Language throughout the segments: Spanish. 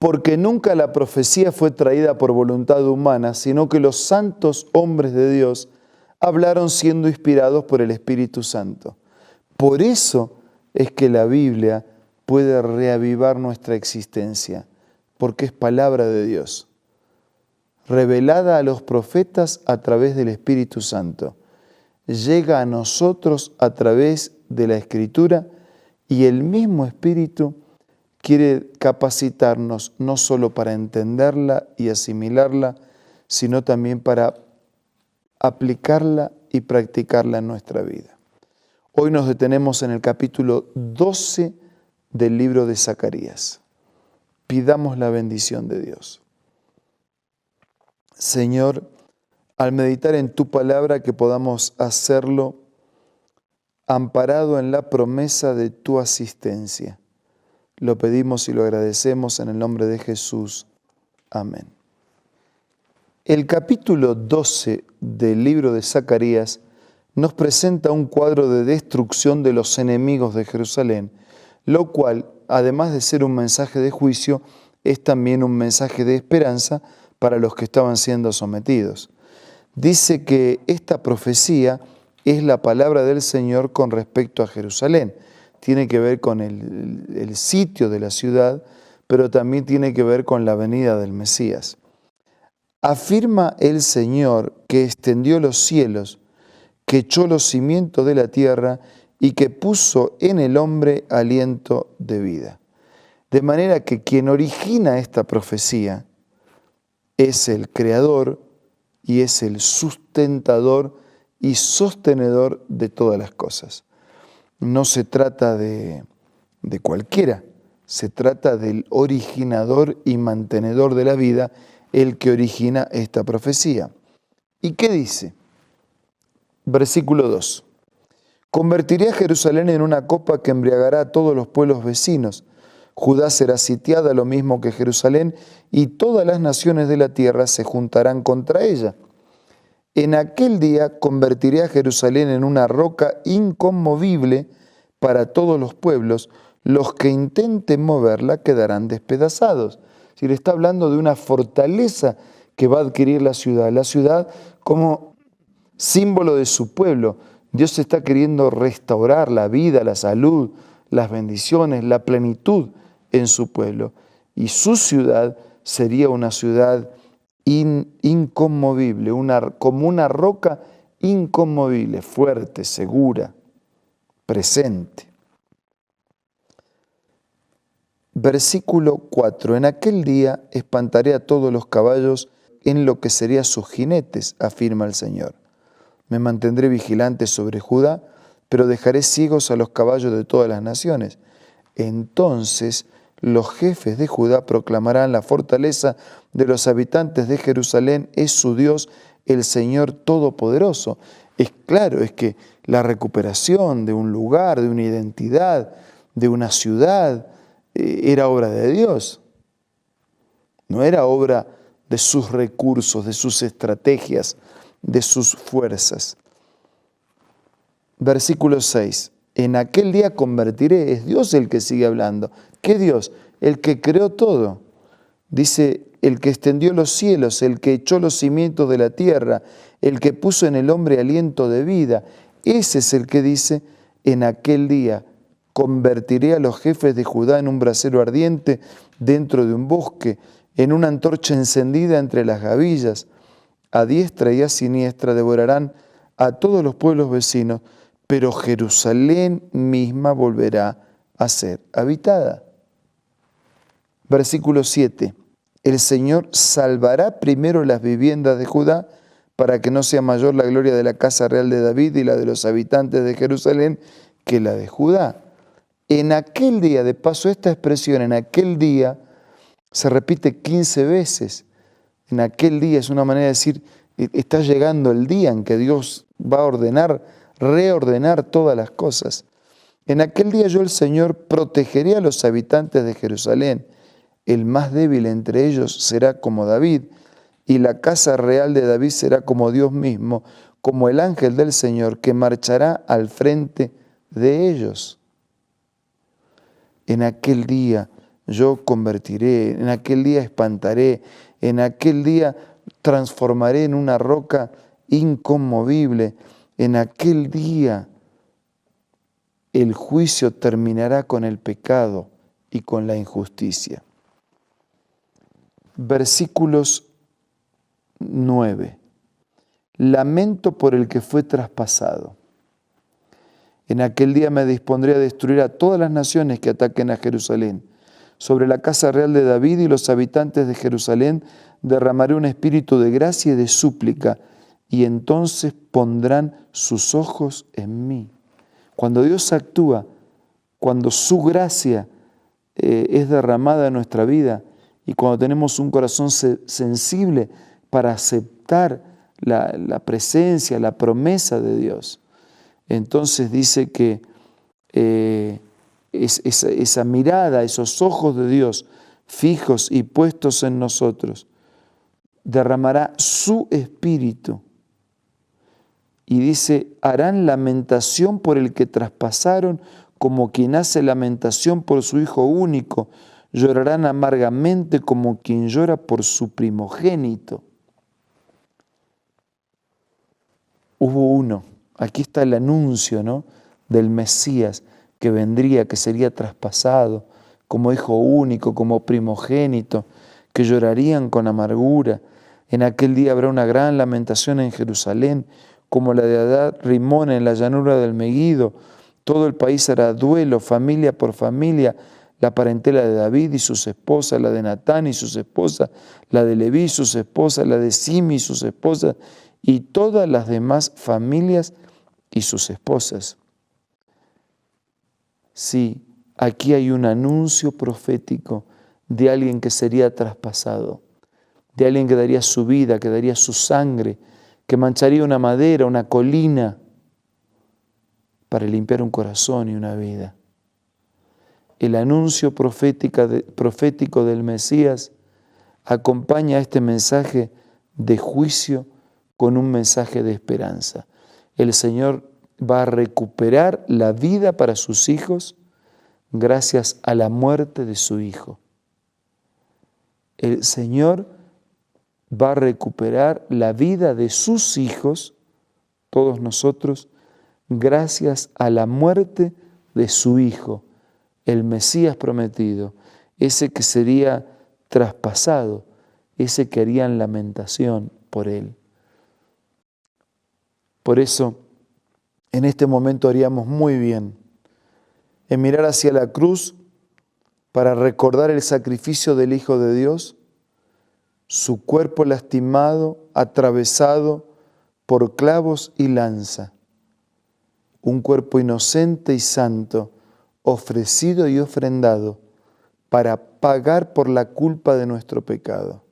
porque nunca la profecía fue traída por voluntad humana, sino que los santos hombres de Dios hablaron siendo inspirados por el Espíritu Santo. Por eso es que la Biblia puede reavivar nuestra existencia, porque es palabra de Dios, revelada a los profetas a través del Espíritu Santo. Llega a nosotros a través de la Escritura y el mismo Espíritu quiere capacitarnos no solo para entenderla y asimilarla, sino también para aplicarla y practicarla en nuestra vida. Hoy nos detenemos en el capítulo 12 del libro de Zacarías. Pidamos la bendición de Dios. Señor, al meditar en tu palabra, que podamos hacerlo amparado en la promesa de tu asistencia. Lo pedimos y lo agradecemos en el nombre de Jesús. Amén. El capítulo 12 del libro de Zacarías nos presenta un cuadro de destrucción de los enemigos de Jerusalén, lo cual, además de ser un mensaje de juicio, es también un mensaje de esperanza para los que estaban siendo sometidos. Dice que esta profecía es la palabra del Señor con respecto a Jerusalén. Tiene que ver con el sitio de la ciudad, pero también tiene que ver con la venida del Mesías. Afirma el Señor que extendió los cielos, que echó los cimientos de la tierra y que puso en el hombre aliento de vida. De manera que quien origina esta profecía es el Creador y es el sustentador y sostenedor de todas las cosas. No se trata de cualquiera, se trata del originador y mantenedor de la vida, el que origina esta profecía. ¿Y qué dice? Versículo 2. Convertiré a Jerusalén en una copa que embriagará a todos los pueblos vecinos. Judá será sitiada lo mismo que Jerusalén, y todas las naciones de la tierra se juntarán contra ella. En aquel día convertiré a Jerusalén en una roca inconmovible para todos los pueblos. Los que intenten moverla quedarán despedazados. Si le está hablando de una fortaleza que va a adquirir la ciudad como símbolo de su pueblo. Dios está queriendo restaurar la vida, la salud, las bendiciones, la plenitud en su pueblo. Y su ciudad sería una ciudad inconmovible, como una roca inconmovible, fuerte, segura, presente. Versículo 4. En aquel día espantaré a todos los caballos en lo que serían sus jinetes, afirma el Señor. Me mantendré vigilante sobre Judá, pero dejaré ciegos a los caballos de todas las naciones. Entonces los jefes de Judá proclamarán: la fortaleza de los habitantes de Jerusalén es su Dios, el Señor Todopoderoso. Es claro, es que la recuperación de un lugar, de una identidad, de una ciudad, era obra de Dios. No era obra de sus recursos, de sus estrategias, de sus fuerzas. Versículo 6. En aquel día convertiré, es Dios el que sigue hablando. ¿Qué Dios? El que creó todo. Dice, el que extendió los cielos, el que echó los cimientos de la tierra, el que puso en el hombre aliento de vida. Ese es el que dice, en aquel día convertiré a los jefes de Judá en un brasero ardiente dentro de un bosque, en una antorcha encendida entre las gavillas. A diestra y a siniestra devorarán a todos los pueblos vecinos, pero Jerusalén misma volverá a ser habitada. Versículo 7. El Señor salvará primero las viviendas de Judá, para que no sea mayor la gloria de la casa real de David y la de los habitantes de Jerusalén que la de Judá. En aquel día, de paso, esta expresión, en aquel día, se repite 15 veces. En aquel día es una manera de decir, está llegando el día en que Dios va a reordenar todas las cosas. En aquel día yo, el Señor, protegeré a los habitantes de Jerusalén. El más débil entre ellos será como David, y la casa real de David será como Dios mismo, como el ángel del Señor que marchará al frente de ellos. En aquel día yo convertiré, en aquel día espantaré, en aquel día transformaré en una roca inconmovible, en aquel día el juicio terminará con el pecado y con la injusticia. Versículos 9. Lamento por el que fue traspasado. En aquel día me dispondré a destruir a todas las naciones que ataquen a Jerusalén. Sobre la casa real de David y los habitantes de Jerusalén derramaré un espíritu de gracia y de súplica, y entonces pondrán sus ojos en mí. Cuando Dios actúa, cuando su gracia es derramada en nuestra vida y cuando tenemos un corazón sensible para aceptar la presencia, la promesa de Dios, entonces dice que esa mirada, esos ojos de Dios fijos y puestos en nosotros, derramará su espíritu. Y dice, harán lamentación por el que traspasaron, como quien hace lamentación por su hijo único. Llorarán amargamente como quien llora por su primogénito. Hubo uno, aquí está el anuncio, ¿no?, del Mesías que vendría, que sería traspasado como hijo único, como primogénito, que llorarían con amargura. En aquel día habrá una gran lamentación en Jerusalén, como la de Adad Rimón en la llanura del Meguido. Todo el país hará duelo, familia por familia, la parentela de David y sus esposas, la de Natán y sus esposas, la de Leví y sus esposas, la de Simi y sus esposas, y todas las demás familias y sus esposas. Sí, aquí hay un anuncio profético de alguien que sería traspasado, de alguien que daría su vida, que daría su sangre, que mancharía una madera, una colina, para limpiar un corazón y una vida. El anuncio profético del Mesías acompaña este mensaje de juicio con un mensaje de esperanza. El Señor va a recuperar la vida para sus hijos gracias a la muerte de su Hijo. El Señor va a recuperar la vida de sus hijos, todos nosotros, gracias a la muerte de su Hijo, el Mesías prometido, ese que sería traspasado, ese que harían lamentación por Él. Por eso, en este momento haríamos muy bien en mirar hacia la cruz para recordar el sacrificio del Hijo de Dios, su cuerpo lastimado, atravesado por clavos y lanza, un cuerpo inocente y santo, ofrecido y ofrendado para pagar por la culpa de nuestro pecado.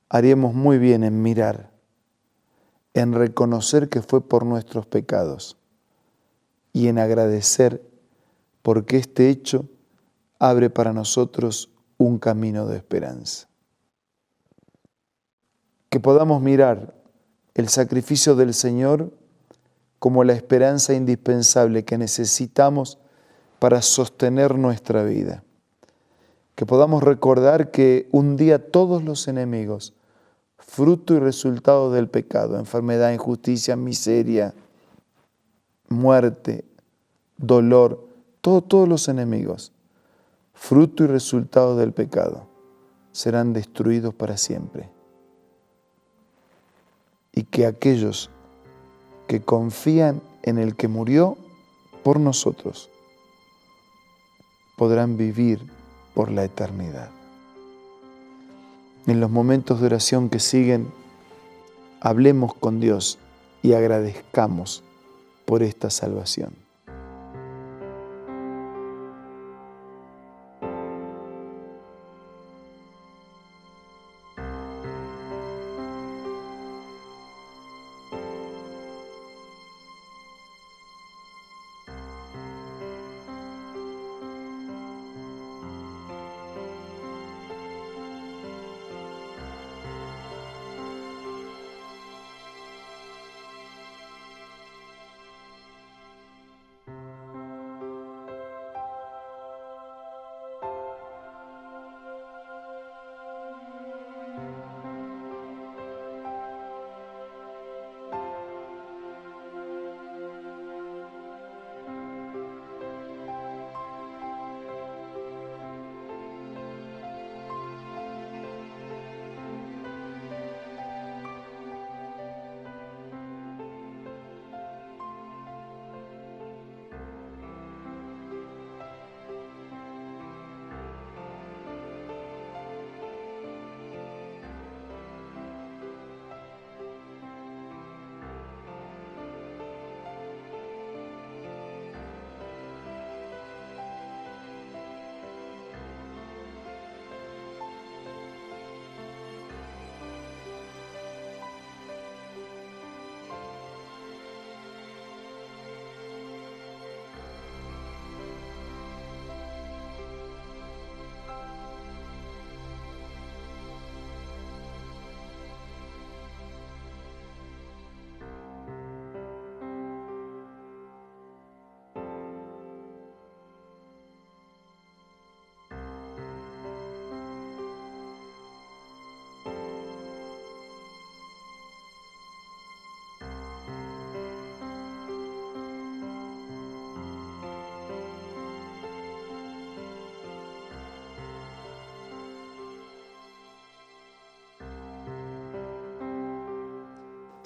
Haríamos muy bien en mirar, en reconocer que fue por nuestros pecados y en agradecer porque este hecho abre para nosotros un camino de esperanza. Que podamos mirar el sacrificio del Señor como la esperanza indispensable que necesitamos para sostener nuestra vida. Que podamos recordar que un día todos los enemigos, fruto y resultado del pecado, enfermedad, injusticia, miseria, muerte, dolor, todos los enemigos, fruto y resultado del pecado, serán destruidos para siempre. Y que aquellos que confían en el que murió por nosotros podrán vivir por la eternidad. En los momentos de oración que siguen, hablemos con Dios y agradezcamos por esta salvación.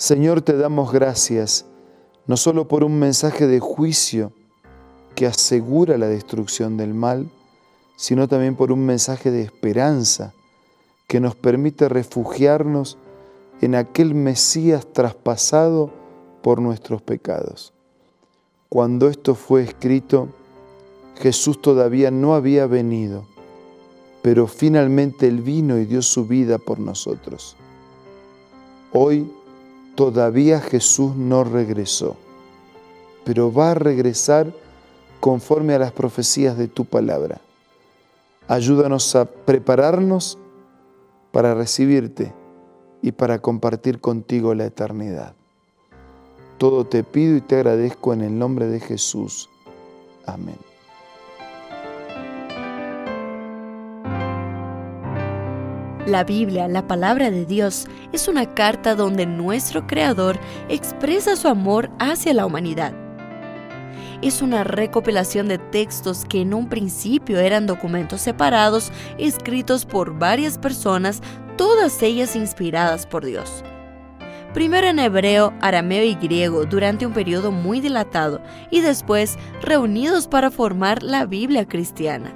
Señor, te damos gracias, no solo por un mensaje de juicio que asegura la destrucción del mal, sino también por un mensaje de esperanza que nos permite refugiarnos en aquel Mesías traspasado por nuestros pecados. Cuando esto fue escrito, Jesús todavía no había venido, pero finalmente Él vino y dio su vida por nosotros. Hoy todavía Jesús no regresó, pero va a regresar conforme a las profecías de tu palabra. Ayúdanos a prepararnos para recibirte y para compartir contigo la eternidad. Todo te pido y te agradezco en el nombre de Jesús. Amén. La Biblia, la palabra de Dios, es una carta donde nuestro Creador expresa su amor hacia la humanidad. Es una recopilación de textos que en un principio eran documentos separados, escritos por varias personas, todas ellas inspiradas por Dios. Primero en hebreo, arameo y griego durante un periodo muy dilatado y después reunidos para formar la Biblia cristiana.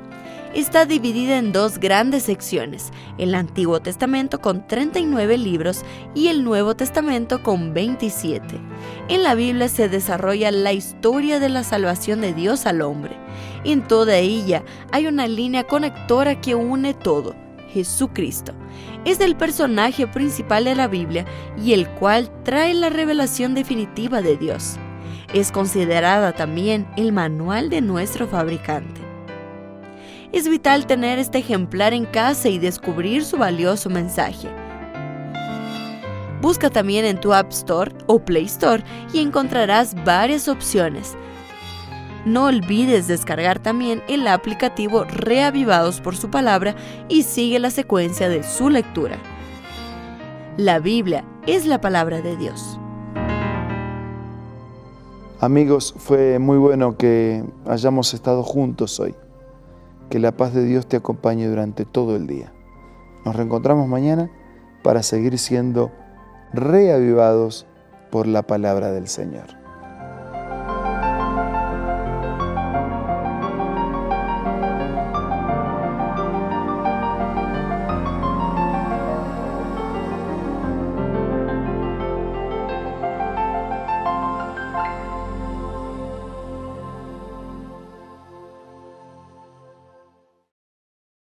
Está dividida en dos grandes secciones, el Antiguo Testamento con 39 libros y el Nuevo Testamento con 27. En la Biblia se desarrolla la historia de la salvación de Dios al hombre. En toda ella hay una línea conectora que une todo, Jesucristo. Es el personaje principal de la Biblia y el cual trae la revelación definitiva de Dios. Es considerada también el manual de nuestro fabricante. Es vital tener este ejemplar en casa y descubrir su valioso mensaje. Busca también en tu App Store o Play Store y encontrarás varias opciones. No olvides descargar también el aplicativo Reavivados por su palabra y sigue la secuencia de su lectura. La Biblia es la palabra de Dios. Amigos, fue muy bueno que hayamos estado juntos hoy. Que la paz de Dios te acompañe durante todo el día. Nos reencontramos mañana para seguir siendo reavivados por la palabra del Señor.